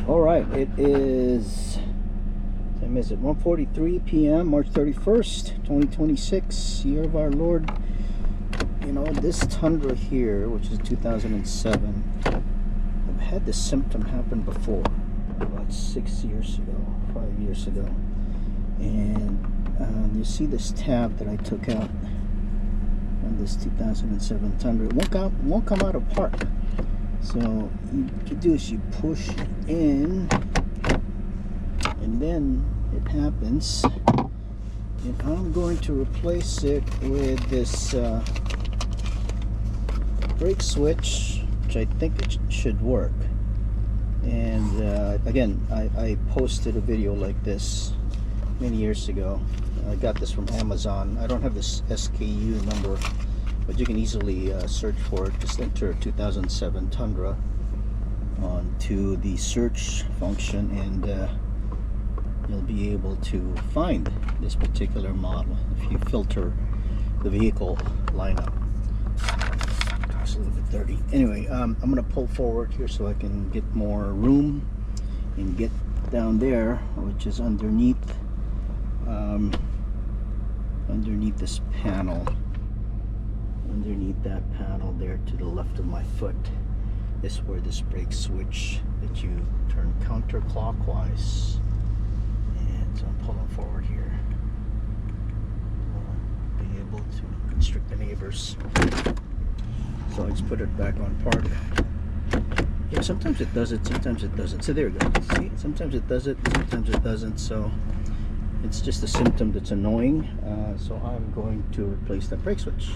All right, it is, time is it 1:43 p.m. March 31st 2026, year of our Lord. You know, this Tundra here, which is 2007, I've had this symptom happen before about 6 years ago, 5 years ago. And you see this tab that I took out on this 2007 Tundra. It won't come out of park. So what you do is you push in, and then it happens. And I'm going to replace it with this brake switch, which I think it should work. And again, I posted a video like this many years ago. I got this from Amazon. I don't have this SKU number, but you can easily search for it. Just enter 2007 Tundra onto the search function, and you'll be able to find this particular model if you filter the vehicle lineup. It's a little bit dirty. Anyway, I'm going to pull forward here so I can get more room and get down there, which is underneath this panel. Underneath that panel there to the left of my foot is where this brake switch that you turn counterclockwise. And so I'm pulling forward here. Be able to constrict the neighbors. So I just put it back on park. Yeah, sometimes it does it, sometimes it doesn't. So there we go. See, sometimes it does it, sometimes it doesn't. So it's just a symptom that's annoying. So I'm going to replace that brake switch.